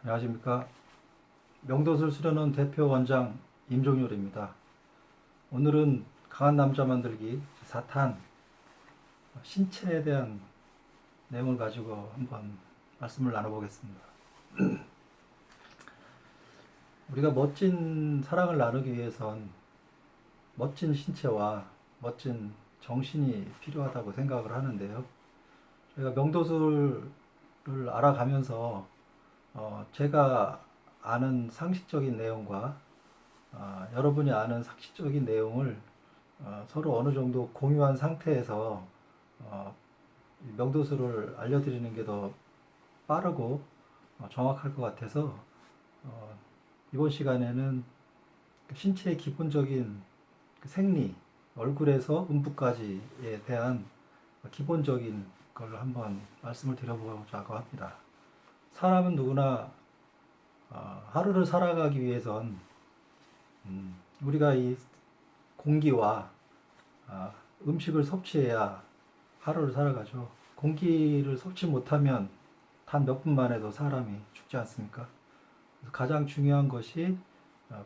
안녕하십니까. 명도술 수련원 대표 원장 임종률입니다. 오늘은 강한 남자 만들기 4탄 신체에 대한 내용을 가지고 한번 말씀을 나눠보겠습니다. 우리가 멋진 사랑을 나누기 위해선 멋진 신체와 멋진 정신이 필요하다고 생각을 하는데요. 저희가 명도술을 알아가면서 제가 아는 상식적인 내용과 여러분이 아는 상식적인 내용을 서로 어느 정도 공유한 상태에서 명도수를 알려드리는 게 더 빠르고 정확할 것 같아서 이번 시간에는 신체의 기본적인 생리, 얼굴에서 음부까지에 대한 기본적인 걸 한번 말씀을 드려보자고 합니다. 사람은 누구나 하루를 살아가기 위해선 우리가 이 공기와 음식을 섭취해야 하루를 살아가죠. 공기를 섭취 못하면 단 몇 분 만에도 사람이 죽지 않습니까? 그래서 가장 중요한 것이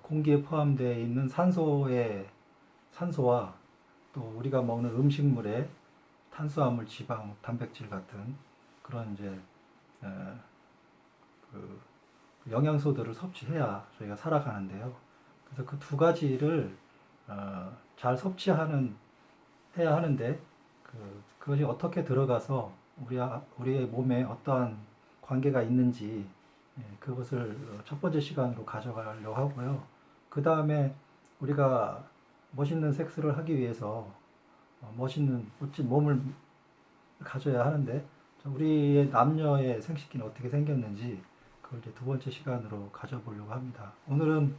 공기에 포함되어 있는 산소와 또 우리가 먹는 음식물의 탄수화물, 지방, 단백질 같은 그런 이제 그 영양소들을 섭취해야 저희가 살아가는데요. 그래서 그 두 가지를 잘 해야 하는데 그것이 어떻게 들어가서 우리의 몸에 어떠한 관계가 있는지 그것을 첫 번째 시간으로 가져가려고 하고요. 그 다음에 우리가 멋있는 섹스를 하기 위해서 멋진 몸을 가져야 하는데 우리의 남녀의 생식기는 어떻게 생겼는지 그걸 이제 두 번째 시간으로 가져보려고 합니다. 오늘은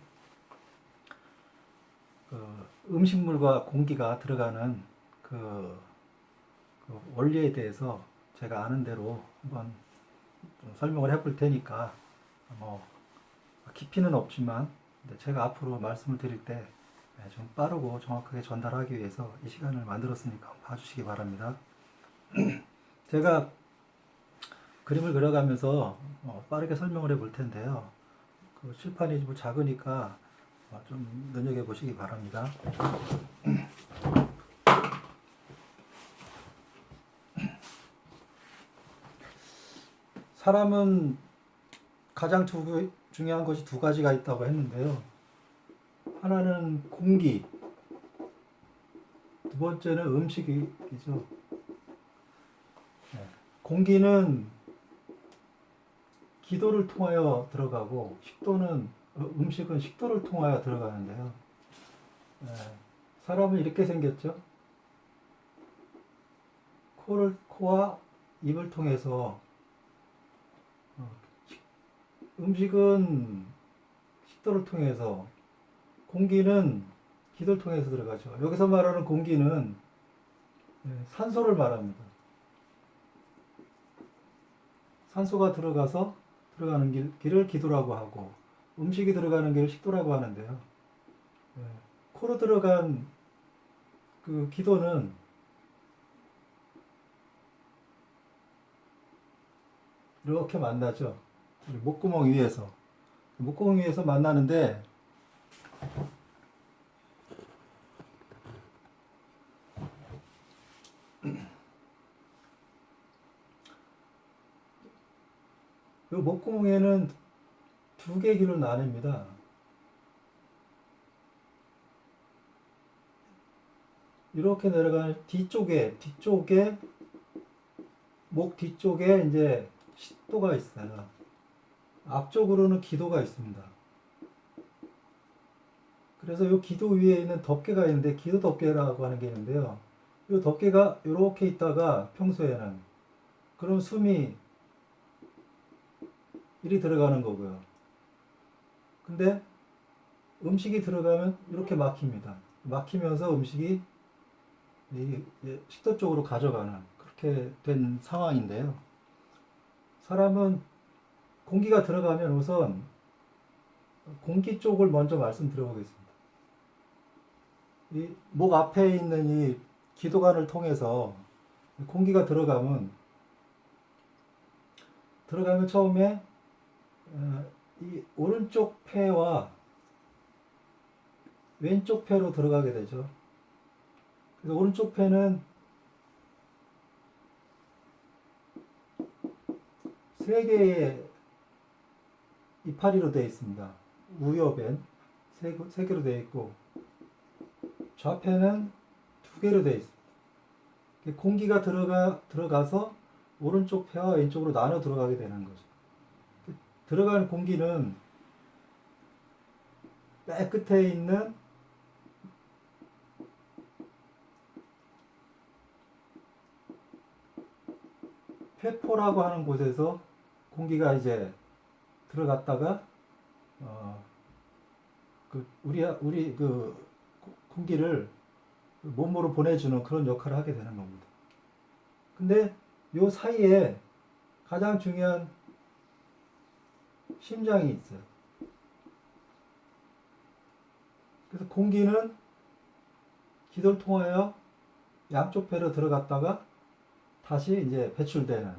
음식물과 공기가 들어가는 그 원리에 대해서 제가 아는 대로 한번 좀 설명을 해볼 테니까 뭐 깊이는 없지만 제가 앞으로 말씀을 드릴 때 좀 빠르고 정확하게 전달하기 위해서 이 시간을 만들었으니까 봐주시기 바랍니다. 제가 그림을 그려가면서 빠르게 설명을 해볼 텐데요. 그 칠판이 좀 작으니까 좀 눈여겨보시기 바랍니다. 사람은 가장 중요한 것이 두 가지가 있다고 했는데요. 하나는 공기, 두 번째는 음식이죠. 공기는 기도를 통하여 들어가고 음식은 식도를 통하여 들어가는데요. 사람은 이렇게 생겼죠. 코와 입을 통해서 음식은 식도를 통해서, 공기는 기도를 통해서 들어가죠. 여기서 말하는 공기는 산소를 말합니다. 산소가 들어가는 길을 기도라고 하고 음식이 들어가는 길을 식도라고 하는데요. 코로 들어간 그 기도는 이렇게 만나죠. 우리 목구멍 위에서 만나는데 이 목구멍에는 두 개의 길로 나뉩니다. 이렇게 내려가는 목 뒤쪽에 이제 식도가 있어요. 앞쪽으로는 기도가 있습니다. 그래서 이 기도 위에 있는 덮개가 있는데 기도 덮개라고 하는 게 있는데요. 이 덮개가 이렇게 있다가 평소에는 그럼 숨이 이리 들어가는 거고요. 근데 음식이 들어가면 이렇게 막힙니다. 막히면서 음식이 식도 쪽으로 가져가는 그렇게 된 상황인데요. 사람은 공기가 들어가면 우선 공기 쪽을 먼저 말씀드려보겠습니다. 이 목 앞에 있는 이 기도관을 통해서 공기가 들어가면 처음에 이 오른쪽 폐와 왼쪽 폐로 들어가게 되죠. 그래서 오른쪽 폐는 세 개의 이파리로 되어 있습니다. 우여벤 세 개로 되어 있고 좌폐는 두 개로 되어 있습니다. 공기가 들어가서 오른쪽 폐와 왼쪽으로 나눠 들어가게 되는 거죠. 들어가는 공기는 맨 끝에 있는 폐포라고 하는 곳에서 공기가 이제 들어갔다가 우리 그 공기를 몸으로 보내주는 그런 역할을 하게 되는 겁니다. 근데 요 사이에 가장 중요한 심장이 있어요. 그래서 공기는 기도를 통하여 양쪽 폐로 들어갔다가 다시 이제 배출되는,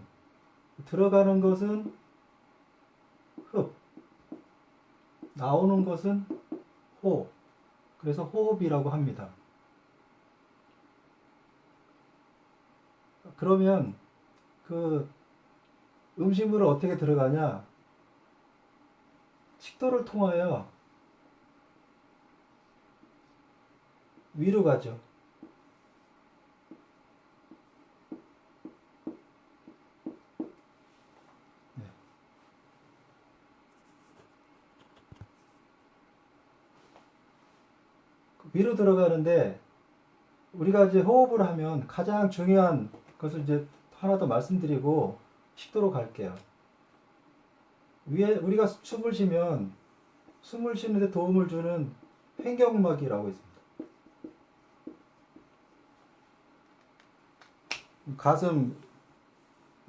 들어가는 것은 흡, 나오는 것은 호흡. 그래서 호흡이라고 합니다. 그러면 그 음식물은 어떻게 들어가냐? 식도를 통하여 위로 가죠. 네. 위로 들어가는데 우리가 이제 호흡을 하면 가장 중요한 것을 이제 하나 더 말씀드리고 식도로 갈게요. 위에 우리가 숨을 쉬면 숨을 쉬는데 도움을 주는 횡격막이라고 있습니다. 가슴에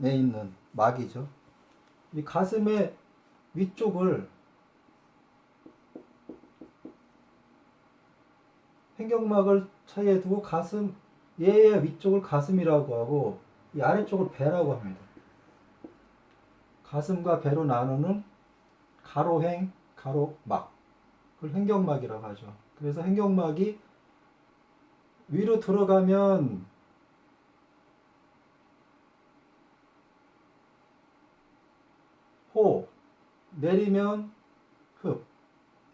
있는 막이죠. 이 가슴의 위쪽을 횡격막을 차이에 두고 얘의 위쪽을 가슴이라고 하고 이 아래쪽을 배라고 합니다. 가슴과 배로 나누는 가로행, 가로막, 그걸 횡격막이라고 하죠. 그래서 횡격막이 위로 들어가면 호, 내리면 흡,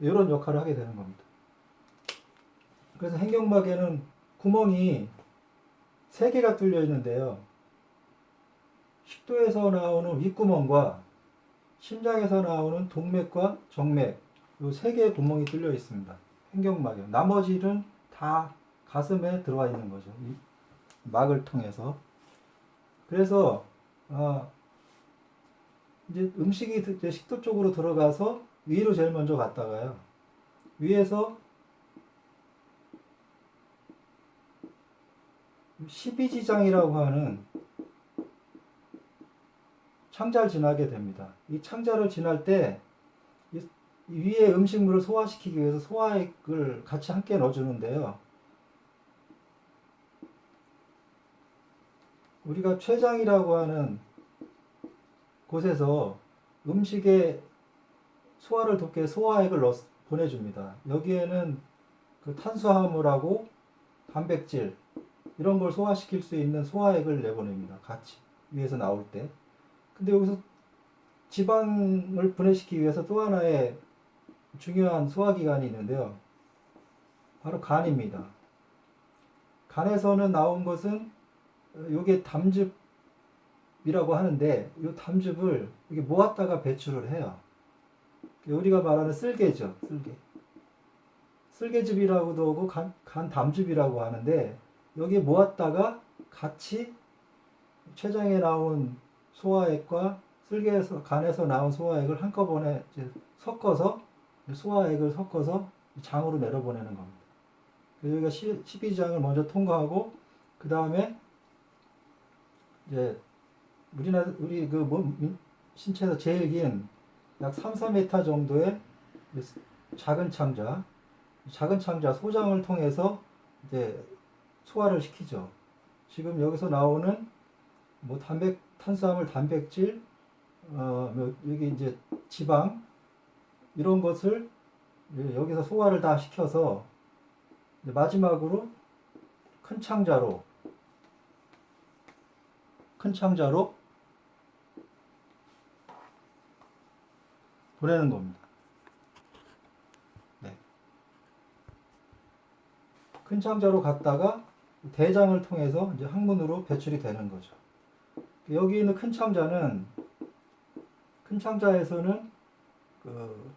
이런 역할을 하게 되는 겁니다. 그래서 횡격막에는 구멍이 3개가 뚫려 있는데요. 식도에서 나오는 윗구멍과 심장에서 나오는 동맥과 정맥, 이 3개의 구멍이 뚫려 있습니다. 횡격막에. 나머지는 다 가슴에 들어와 있는 거죠. 이 막을 통해서. 그래서 이제 음식이 이제 식도 쪽으로 들어가서 위로 제일 먼저 갔다가요. 위에서 12지장이라고 하는 창자를 지나게 됩니다. 이 창자를 지날 때 위에 음식물을 소화시키기 위해서 소화액을 같이 함께 넣어주는데요. 우리가 췌장이라고 하는 곳에서 음식에 소화를 돕기 위해 소화액을 보내줍니다. 여기에는 그 탄수화물하고 단백질 이런 걸 소화시킬 수 있는 소화액을 내보냅니다. 같이 위에서 나올 때. 근데 여기서 지방을 분해시키기 위해서 또 하나의 중요한 소화기관이 있는데요. 바로 간입니다. 간에서는 나온 것은 이게 담즙이라고 하는데 이 담즙을 이게 모았다가 배출을 해요. 우리가 말하는 쓸개죠. 쓸개즙이라고도 하고 간 담즙이라고 하는데 여기에 모았다가 같이 췌장에 나온 소화액과 간에서 나온 소화액을 한꺼번에 이제 섞어서 소화액을 섞어서 장으로 내려보내는 겁니다. 그래서 여기가 12지장을 먼저 통과하고 그 다음에 이제 우리 그 신체에서 제일 긴 약 3, 4m 정도의 작은 창자 소장을 통해서 이제 소화를 시키죠. 지금 여기서 나오는 탄수화물, 단백질, 여기 이제 지방 이런 것을 여기서 소화를 다 시켜서 마지막으로 큰 창자로 보내는 겁니다. 네. 큰 창자로 갔다가 대장을 통해서 이제 항문으로 배출이 되는 거죠. 여기 있는 큰 창자에서는 그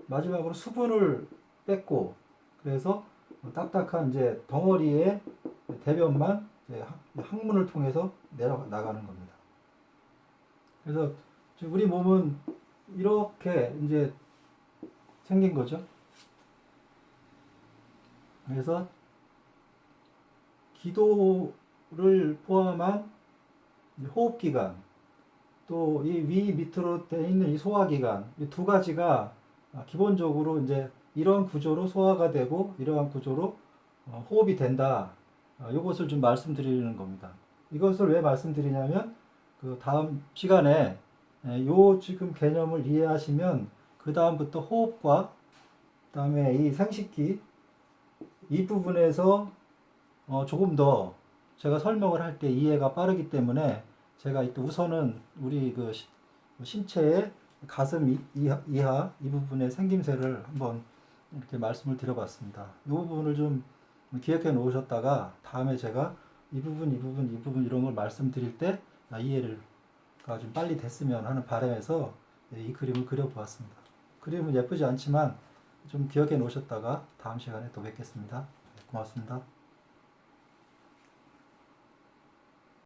마지막으로 수분을 뺐고, 그래서 딱딱한 이제 덩어리의 대변만 이제 항문을 통해서 나가는 겁니다. 그래서 우리 몸은 이렇게 이제 생긴 거죠. 그래서 기도를 포함한 호흡기관, 또 이 위 밑으로 되어 있는 이 소화기관, 이 두 가지가 기본적으로 이제 이러한 구조로 소화가 되고 이러한 구조로 호흡이 된다. 이것을 좀 말씀드리는 겁니다. 이것을 왜 말씀드리냐면 그 다음 시간에 요 지금 개념을 이해하시면 그 다음부터 호흡과 그다음에 이 생식기 이 부분에서 조금 더 제가 설명을 할 때 이해가 빠르기 때문에 제가 우선은 우리 그 신체의 가슴 이하 이 부분의 생김새를 한번 이렇게 말씀을 드려봤습니다. 이 부분을 좀 기억해 놓으셨다가 다음에 제가 이 부분 이런 걸 말씀드릴 때 이해가 좀 빨리 됐으면 하는 바람에서 이 그림을 그려보았습니다. 그림은 예쁘지 않지만 좀 기억해 놓으셨다가 다음 시간에 또 뵙겠습니다. 고맙습니다.